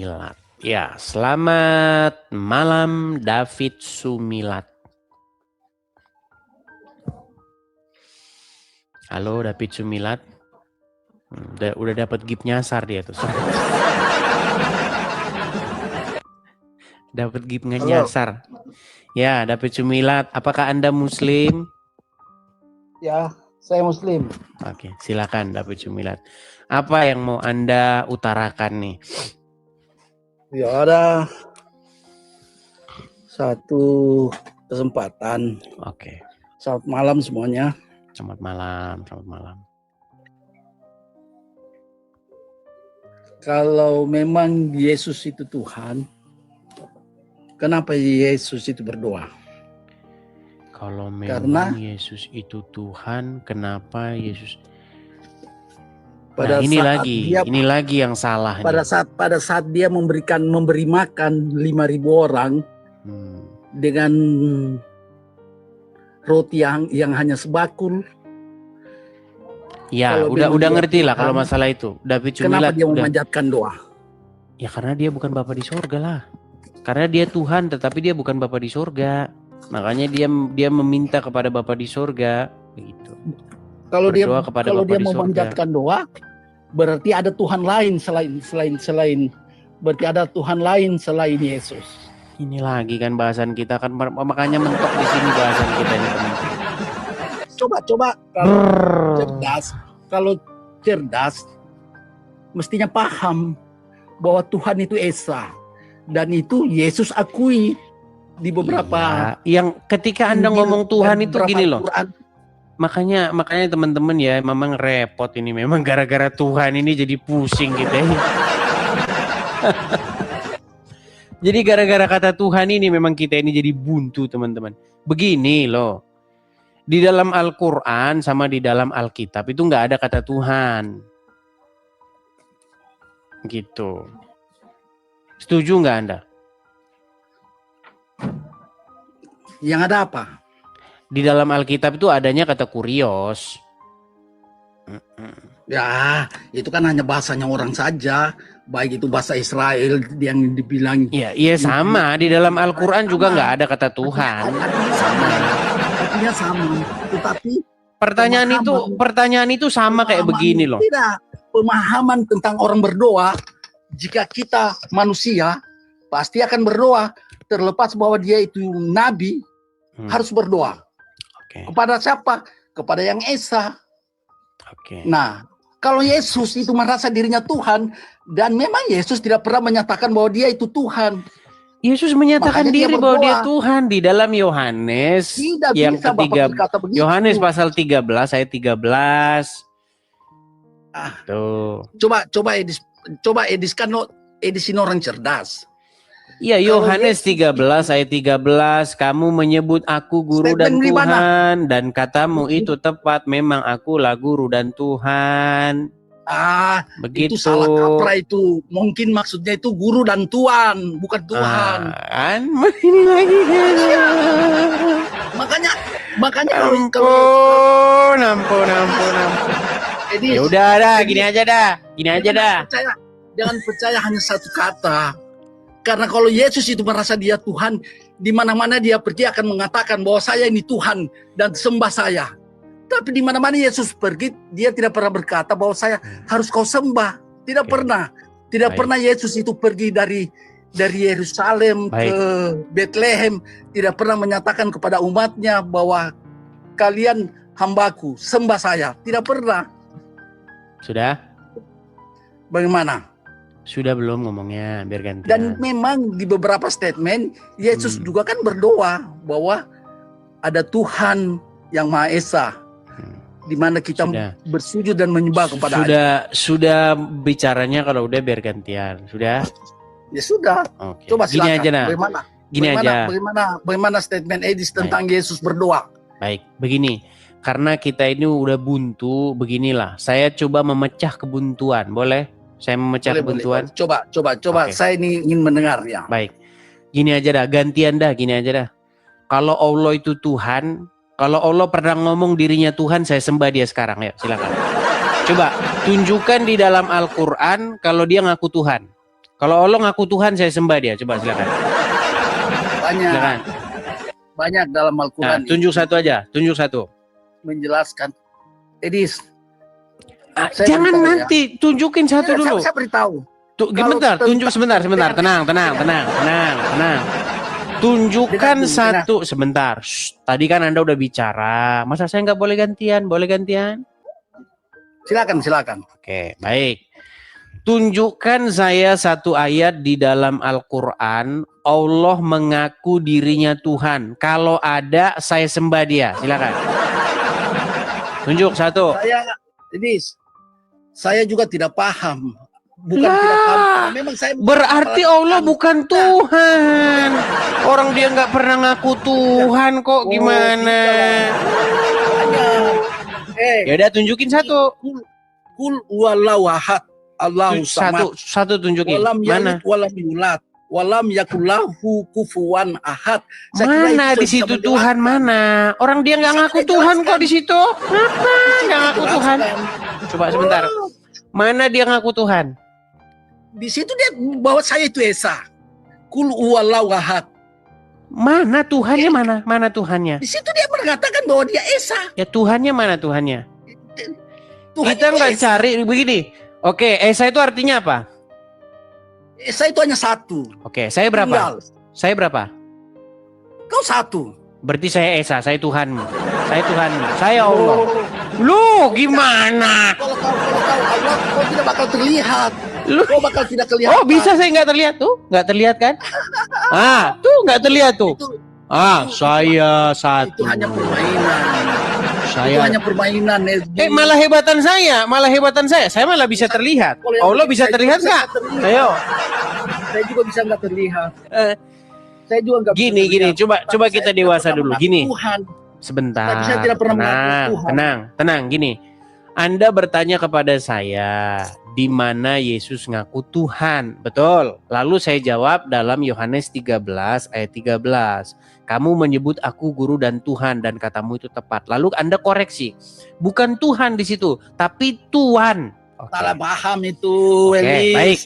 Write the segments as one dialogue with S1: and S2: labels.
S1: Sumilat. Ya, selamat malam David Sumilat. Halo David Sumilat. Udah dapat gift nyasar dia tuh. Dapat gift nyasar. Ya, David Sumilat, apakah Anda Muslim?
S2: Ya, saya Muslim.
S1: Oke, silakan David Sumilat. Apa yang mau Anda utarakan nih?
S2: Ya, ada satu kesempatan.
S1: Oke.
S2: Selamat malam semuanya.
S1: Selamat malam, selamat malam.
S2: Kalau memang Yesus itu Tuhan, kenapa Yesus itu berdoa?
S1: Kalau memang Yesus itu Tuhan, kenapa Yesus? Nah, ini lagi yang salah.
S2: Pada saat dia memberi makan 5.000 orang dengan roti yang hanya sebakul.
S1: Ya, udah ngerti lah kalau masalah itu. David Sumilat,
S2: kenapa dia memanjatkan doa?
S1: Ya karena dia bukan Bapa di sorga lah. Karena dia Tuhan, tetapi dia bukan Bapa di sorga. Makanya dia meminta kepada Bapa di sorga, begitu.
S2: Kalau dia memanjatkan doa, berarti ada Tuhan lain selain berarti ada Tuhan lain selain Yesus.
S1: Ini lagi kan bahasan kita kan, makanya mentok di sini bahasan kita ini, teman-teman.
S2: Coba kalau cerdas mestinya paham bahwa Tuhan itu Esa, dan itu Yesus akui di beberapa
S1: yang ketika Anda ngomong Tuhan itu gini loh. Quran. Makanya teman-teman ya, memang repot ini, memang gara-gara Tuhan ini jadi pusing gitu ya. Jadi gara-gara kata Tuhan ini memang kita ini jadi buntu, teman-teman. Begini loh. Di dalam Al-Quran sama di dalam Alkitab itu nggak ada kata Tuhan. Gitu. Setuju nggak Anda?
S2: Yang ada apa?
S1: Di dalam Alkitab itu adanya kata kurios.
S2: Ya, itu kan hanya bahasanya orang saja. Baik itu bahasa Israel yang dibilang.
S1: Iya sama. Di dalam Al-Quran juga nggak ada kata Tuhan.
S2: Artinya sama. Tetapi
S1: pertanyaan itu sama kayak begini loh.
S2: Tidak, pemahaman tentang orang berdoa. Jika kita manusia pasti akan berdoa, terlepas bahwa dia itu nabi, harus berdoa. Kepada siapa? Kepada yang Esa. Nah, kalau Yesus itu merasa dirinya Tuhan, dan memang Yesus tidak pernah menyatakan bahwa dia itu Tuhan.
S1: Yesus menyatakan diri bahwa dia Tuhan di dalam Yohanes yang ketiga, Yohanes pasal 13 ayat 13. Tuh.
S2: Coba edisi orang cerdas.
S1: Iya, Yohanes 13 ayat 13, kamu menyebut aku guru dan Tuhan, dan katamu itu tepat, memang akulah guru dan Tuhan.
S2: Begitu. Itu salah kaprah itu. Mungkin maksudnya itu guru dan Tuhan, bukan Tuhan.
S1: Ini lagi.
S2: Makanya
S1: ampun. Ya udah dah, gini aja dah.
S2: Jangan percaya hanya satu kata. Karena kalau Yesus itu merasa dia Tuhan, di mana-mana dia pergi akan mengatakan bahwa saya ini Tuhan dan sembah saya. Tapi di mana-mana Yesus pergi, dia tidak pernah berkata bahwa saya harus kau sembah. Tidak pernah. Tidak pernah Yesus itu pergi dari Yerusalem ke Bethlehem, tidak pernah menyatakan kepada umatnya bahwa kalian hambaku, sembah saya. Tidak pernah.
S1: Sudah?
S2: Bagaimana?
S1: Sudah belum ngomongnya, biar gantian.
S2: Dan memang di beberapa statement Yesus juga kan berdoa bahwa ada Tuhan yang Maha Esa, di mana kita bersujud dan menyembah kepada
S1: Sudah bicaranya kalau udah biar gantian. Sudah?
S2: Ya sudah.
S1: Okay.
S2: Coba silakan.
S1: Bagaimana
S2: statement Edis tentang Yesus berdoa?
S1: Baik, begini. Karena kita ini udah buntu, beginilah. Saya coba memecah kebuntuan, boleh? Saya memecah kebuntuan.
S2: Coba. Okay. Saya ini ingin mendengar ya.
S1: Baik. Gini aja dah, gantian dah, gini aja dah. Kalau Allah itu Tuhan, kalau Allah pernah ngomong dirinya Tuhan, saya sembah dia sekarang ya, silakan. Coba tunjukkan di dalam Al-Quran kalau dia ngaku Tuhan. Kalau Allah ngaku Tuhan, saya sembah dia. Coba silakan.
S2: Banyak.
S1: Silakan.
S2: Banyak dalam
S1: Nah,
S2: Al-Quran
S1: tunjuk satu aja. Tunjuk satu.
S2: menjelaskan. Edis,
S1: Ah,
S2: Saya
S1: jangan
S2: beritahu ya.
S1: nanti. Tunjukin satu
S2: ya,
S1: dulu.
S2: saya beritahu.
S1: Bentar,
S2: Kalau
S1: tunjuk sebentar. Tenang. Tunjukkan
S2: Dengar dulu,
S1: satu sebentar. Shh, tadi kan Anda udah bicara. Masa saya nggak boleh gantian? Boleh gantian?
S2: Silakan.
S1: Oke, baik. Tunjukkan saya satu ayat di dalam Al-Quran. Allah mengaku dirinya Tuhan. Kalau ada, saya sembah dia. Silakan. Tunjuk satu.
S2: Saya juga tidak paham. Bukan
S1: Lah,
S2: tidak paham. Memang saya
S1: berarti Allah bukan Tuhan. Orang dia nggak pernah ngaku Tuhan kok, gimana? Ya udah, tunjukin satu.
S2: Kul wallahu ahad. Allahu samad.
S1: Satu tunjukin.
S2: Walam
S1: Mana?
S2: yalid walam yulad. Walam yakullahu kufuwan ahad. Saya kira
S1: Mana
S2: itu
S1: di
S2: bisa
S1: situ
S2: menjelaskan.
S1: Tuhan mana? Orang dia nggak ngaku
S2: Saya
S1: Tuhan
S2: jelaskan.
S1: kok di situ. Apa? Nggak ngaku Tuhan. Coba sebentar. Mana dia ngaku Tuhan?
S2: Di situ dia bahwa saya itu Esa. Kul wallahu ahad.
S1: Mana Tuhannya mana? Mana Tuhannya?
S2: Di situ dia mengatakan bahwa dia Esa.
S1: Ya Tuhannya mana Tuhannya?
S2: Tuhan
S1: Kita
S2: itu
S1: nggak
S2: Esa.
S1: cari begini. Oke, Esa itu artinya apa?
S2: Esa itu hanya satu.
S1: Oke, saya berapa?
S2: Tunggal.
S1: Saya berapa?
S2: Kau satu.
S1: Berarti saya Esa, saya Tuhanmu. Saya Tuhanmu. Saya Allah. Lu gimana?
S2: Kalau kau Allah, kau tidak bakal terlihat.
S1: Lu-
S2: Kau bakal tidak kelihatan.
S1: Oh, bisa saya nggak terlihat tuh? Nggak terlihat kan? Ah, tuh nggak terlihat tuh.
S2: Itu,
S1: Ah, saya
S2: itu
S1: satu.
S2: hanya permainan. Itu
S1: Saya.
S2: hanya permainan.
S1: Malah hebatan saya. Saya malah bisa terlihat.
S2: Kalau yang
S1: Allah bisa
S2: saya juga
S1: terlihat
S2: bisa
S1: nggak?
S2: terlihat.
S1: Ayo.
S2: Saya juga bisa nggak terlihat.
S1: Eh,
S2: Saya juga nggak bisa
S1: Gini,
S2: terlihat.
S1: coba
S2: Tapi saya
S1: kita
S2: tidak
S1: dewasa
S2: pernah
S1: dulu.
S2: mengaku
S1: Gini.
S2: Tuhan.
S1: Sebentar.
S2: Tapi saya tidak pernah mengaku Tuhan.
S1: Tenang, gini. Anda bertanya kepada saya, di mana Yesus ngaku Tuhan? Betul. Lalu saya jawab dalam Yohanes 13 ayat 13. Kamu menyebut aku guru dan Tuhan dan katamu itu tepat. Lalu Anda koreksi. Bukan Tuhan di situ, tapi Tuhan. Oke.
S2: Salah paham itu,
S1: Oke,
S2: Elis.
S1: baik.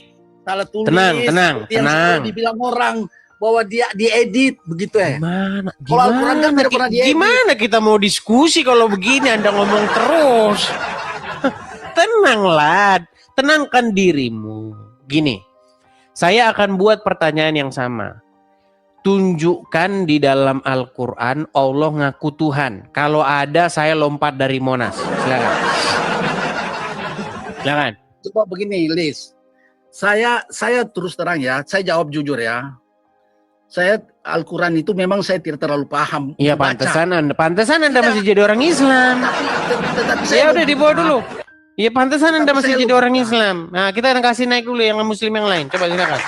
S2: Salah tulis.
S1: Tenang.
S2: Seperti yang selalu dibilang orang bahwa dia diedit begitu ya.
S1: Gimana?
S2: Kalau Al-Quran kan tidak pernah diedit.
S1: Gimana kita mau diskusi kalau begini Anda ngomong terus? Tenanglah, tenangkan dirimu. Gini, saya akan buat pertanyaan yang sama. Tunjukkan di dalam Al-Quran Allah ngaku Tuhan. Kalau ada saya lompat dari Monas. Silakan. Silakan.
S2: Coba begini, Lis. Saya terus terang ya, saya jawab jujur ya. Saya Al-Quran itu memang saya tidak terlalu paham.
S1: Iya,
S2: Baca.
S1: pantesan Anda masih jadi orang Islam.
S2: Tetapi
S1: Ya udah dibawa dulu. Iya, pantesan Anda
S2: Tapi
S1: masih
S2: saya
S1: jadi
S2: lupa.
S1: orang Islam. Nah, kita akan kasih naik dulu yang muslim yang lain. Coba silakan.